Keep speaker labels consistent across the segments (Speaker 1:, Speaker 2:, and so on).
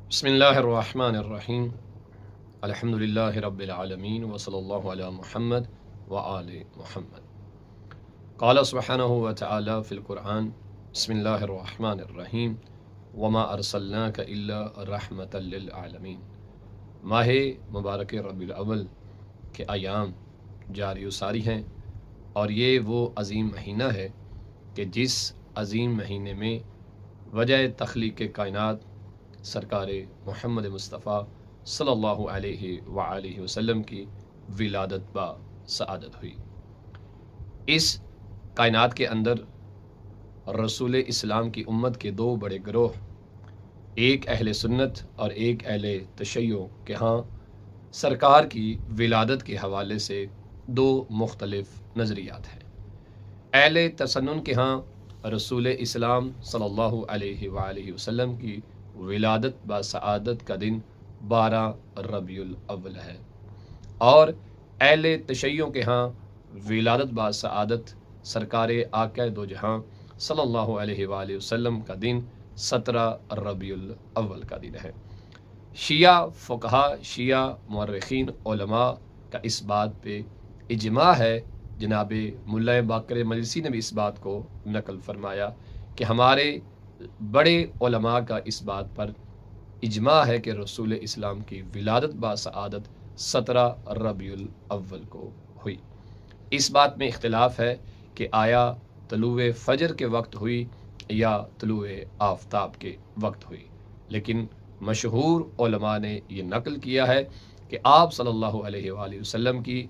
Speaker 1: بسم اللہ الرحمن الرحیم الحمدللہ رب العالمین وصلی اللہ علی محمد وآل محمد۔ قال سبحانہ وتعالی فی القرآن بسم اللہ الرحمن الرحیم وما ارسلناک الا رحمتا للعالمین۔ ماہ مبارک ربیع الاول کے ایام جاری و ساری ہیں، اور یہ وہ عظیم مہینہ ہے کہ جس عظیم مہینے میں وجہ تخلیق کائنات سرکار محمد مصطفیٰ صلی اللہ علیہ وآلہ وسلم کی ولادت با سعادت ہوئی۔ اس کائنات کے اندر رسول اسلام کی امت کے دو بڑے گروہ، ایک اہل سنت اور ایک اہل تشیع کے ہاں سرکار کی ولادت کے حوالے سے دو مختلف نظریات ہیں۔ اہل تسنن کے ہاں رسول اسلام صلی اللہ علیہ وآلہ وسلم کی ولادت با سعادت کا دن 12 ربیع الاول ہے، اور اہل تشیع کے ہاں ولادت با سعادت سرکار آقا دو جہاں صلی اللہ علیہ وآلہ وسلم کا دن 17 ربیع الاول کا دن ہے۔ شیعہ فقہا، شیعہ مورخین علماء کا اس بات پہ اجماع ہے۔ جناب ملا باقر مجلسی نے بھی اس بات کو نقل فرمایا کہ ہمارے بڑے علماء کا اس بات پر اجماع ہے کہ رسول اسلام کی ولادت با سعادت 17 ربیع الاول کو ہوئی۔ اس بات میں اختلاف ہے کہ آیا طلوع فجر کے وقت ہوئی یا طلوع آفتاب کے وقت ہوئی، لیکن مشہور علماء نے یہ نقل کیا ہے کہ آپ صلی اللہ علیہ وآلہ وسلم کی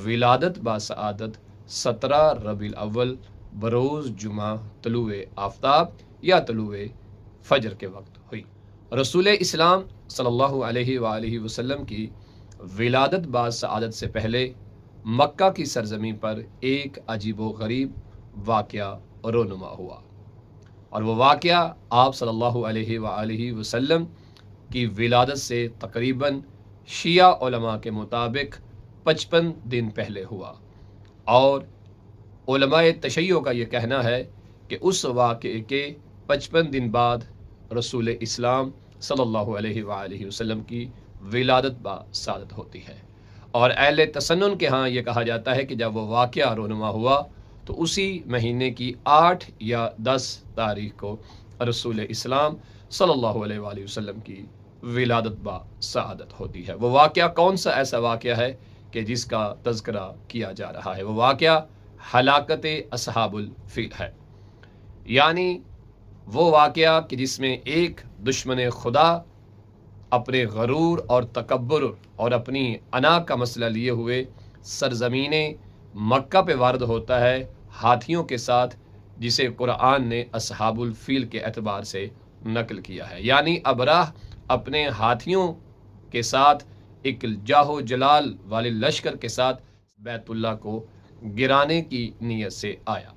Speaker 1: ولادت با سعادت 17 ربیع الاول بروز جمعہ طلوع آفتاب یا طلوع فجر کے وقت ہوئی۔ رسول اسلام صلی اللہ علیہ وآلہ وسلم کی ولادت با سعادت سے پہلے مکہ کی سرزمین پر ایک عجیب و غریب واقعہ رونما ہوا، اور وہ واقعہ آپ صلی اللہ علیہ وآلہ وسلم کی ولادت سے تقریباً شیعہ علماء کے مطابق 55 دن پہلے ہوا، اور علماء تشیع کا یہ کہنا ہے کہ اس واقعے کے 55 دن بعد رسول اسلام صلی اللہ علیہ وآلہ وسلم کی ولادت با سعادت ہوتی ہے۔ اور اہل تسنن کے ہاں یہ کہا جاتا ہے کہ جب وہ واقعہ رونما ہوا تو اسی مہینے کی 8 یا 10 تاریخ کو رسول اسلام صلی اللہ علیہ وآلہ وسلم کی ولادت با سعادت ہوتی ہے۔ وہ واقعہ کون سا ایسا واقعہ ہے کہ جس کا تذکرہ کیا جا رہا ہے؟ وہ واقعہ ہلاکت اصحاب الفیل ہے، یعنی وہ واقعہ کہ جس میں ایک دشمن خدا اپنے غرور اور تکبر اور اپنی انا کا مسئلہ لیے ہوئے سرزمین مکہ پہ وارد ہوتا ہے ہاتھیوں کے ساتھ، جسے قرآن نے اصحاب الفیل کے اعتبار سے نقل کیا ہے۔ یعنی ابراہ اپنے ہاتھیوں کے ساتھ ایک جاہ و جلال والے لشکر کے ساتھ بیت اللہ کو گرانے کی نیت سے آیا،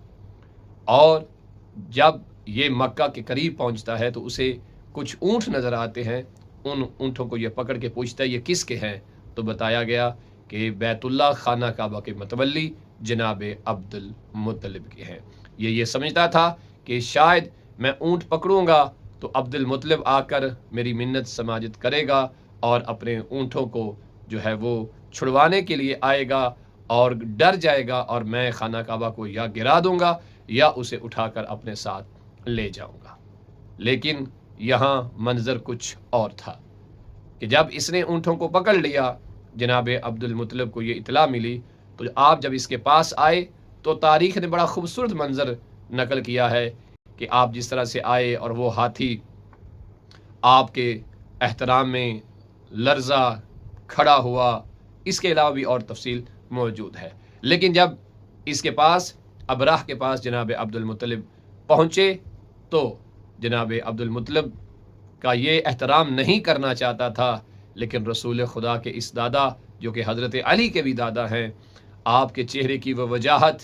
Speaker 1: اور جب یہ مکہ کے قریب پہنچتا ہے تو اسے کچھ اونٹ نظر آتے ہیں۔ ان اونٹوں کو یہ پکڑ کے پوچھتا ہے یہ کس کے ہیں؟ تو بتایا گیا کہ بیت اللہ خانہ کعبہ کے متولی جناب عبد المطلب کے ہیں۔ یہ سمجھتا تھا کہ شاید میں اونٹ پکڑوں گا تو عبد المطلب آ کر میری منت سماجت کرے گا اور اپنے اونٹوں کو جو ہے وہ چھڑوانے کے لیے آئے گا، اور ڈر جائے گا، اور میں خانہ کعبہ کو یا گرا دوں گا یا اسے اٹھا کر اپنے ساتھ لے جاؤں گا۔ لیکن یہاں منظر کچھ اور تھا کہ جب اس نے اونٹوں کو پکڑ لیا، جناب عبد المطلب کو یہ اطلاع ملی، تو آپ جب اس کے پاس آئے تو تاریخ نے بڑا خوبصورت منظر نقل کیا ہے کہ آپ جس طرح سے آئے اور وہ ہاتھی آپ کے احترام میں لرزا کھڑا ہوا۔ اس کے علاوہ بھی اور تفصیل موجود ہے، لیکن جب اس کے پاس ابراہ کے پاس جناب عبد المطلب پہنچے تو جناب عبد المطلب کا یہ احترام نہیں کرنا چاہتا تھا، لیکن رسول خدا کے اس دادا جو کہ حضرت علی کے بھی دادا ہیں، آپ کے چہرے کی وہ وجاہت،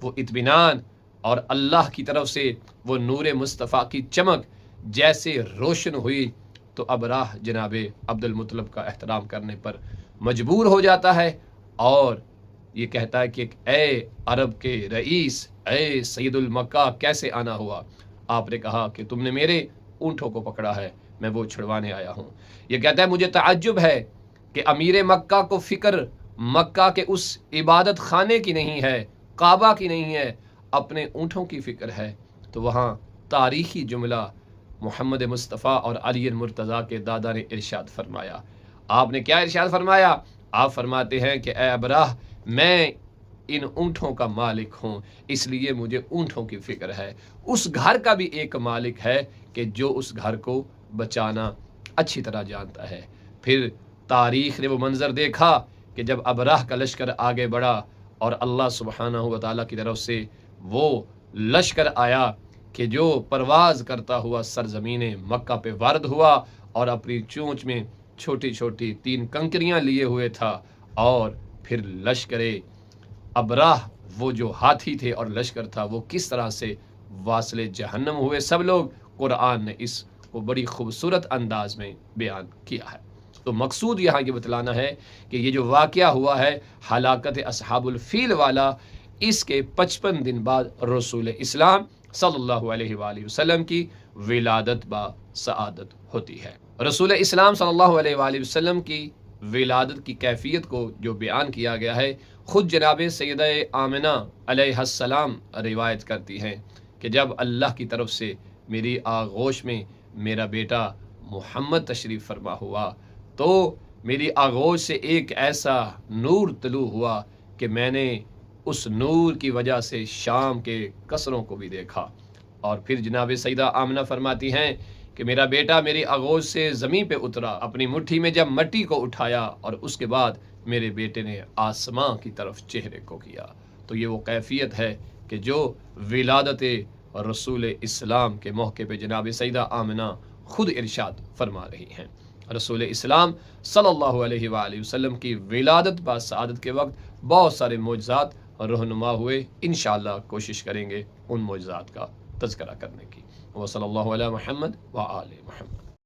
Speaker 1: وہ اطمینان، اور اللہ کی طرف سے وہ نور مصطفیٰ کی چمک جیسے روشن ہوئی تو ابراہ جناب عبد المطلب کا احترام کرنے پر مجبور ہو جاتا ہے، اور یہ کہتا ہے کہ اے عرب کے رئیس، اے سید المکہ، کیسے آنا ہوا؟ آپ نے کہا کہ تم نے میرے اونٹوں کو پکڑا ہے، میں وہ چھڑوانے آیا ہوں۔ یہ کہتا ہے مجھے تعجب ہے کہ امیر مکہ کو فکر مکہ کے اس عبادت خانے کی نہیں ہے، کعبہ کی نہیں ہے، اپنے اونٹوں کی فکر ہے۔ تو وہاں تاریخی جملہ محمد مصطفیٰ اور علی المرتضیٰ کے دادا نے ارشاد فرمایا۔ آپ نے کیا ارشاد فرمایا؟ آپ فرماتے ہیں کہ اے ابراہ، میں ان اونٹوں کا مالک ہوں، اس لیے مجھے اونٹوں کی فکر ہے۔ اس گھر کا بھی ایک مالک ہے کہ جو اس گھر کو بچانا اچھی طرح جانتا ہے۔ پھر تاریخ نے وہ منظر دیکھا کہ جب ابراہ کا لشکر آگے بڑھا اور اللہ سبحانہ و تعالیٰ کی طرف سے وہ لشکر آیا کہ جو پرواز کرتا ہوا سرزمین مکہ پہ وارد ہوا اور اپنی چونچ میں چھوٹی چھوٹی 3 کنکریاں لیے ہوئے تھا، اور پھر لشکر ابراہ وہ جو ہاتھی تھے اور لشکر تھا وہ کس طرح سے واصل جہنم ہوئے، سب لوگ قرآن نے اس کو بڑی خوبصورت انداز میں بیان کیا ہے۔ تو مقصود یہاں یہ بتلانا ہے کہ یہ جو واقعہ ہوا ہے ہلاکت اصحاب الفیل والا، اس کے 55 دن بعد رسول اسلام صلی اللہ علیہ وآلہ وسلم کی ولادت با سعادت ہوتی ہے۔ رسول اسلام صلی اللہ علیہ وآلہ وسلم کی ولادت کی کیفیت کو جو بیان کیا گیا ہے، خود جناب سیدہ آمنہ علیہ السلام روایت کرتی ہیں کہ جب اللہ کی طرف سے میری آغوش میں میرا بیٹا محمد تشریف فرما ہوا تو میری آغوش سے ایک ایسا نور طلوع ہوا کہ میں نے اس نور کی وجہ سے شام کے قصروں کو بھی دیکھا۔ اور پھر جناب سیدہ آمنہ فرماتی ہیں کہ میرا بیٹا میری آغوش سے زمین پہ اترا، اپنی مٹھی میں جب مٹی کو اٹھایا اور اس کے بعد میرے بیٹے نے آسمان کی طرف چہرے کو کیا۔ تو یہ وہ کیفیت ہے کہ جو ولادت رسول اسلام کے موقع پہ جناب سیدہ آمنہ خود ارشاد فرما رہی ہیں۔ رسول اسلام صلی اللہ علیہ وآلہ وسلم کی ولادت با سعادت کے وقت بہت سارے معجزات رہنما ہوئے۔ انشاءاللہ کوشش کریں گے ان معجزات کا تذکرہ کرنے کی۔ وصلی اللہ علی محمد وآل محمد۔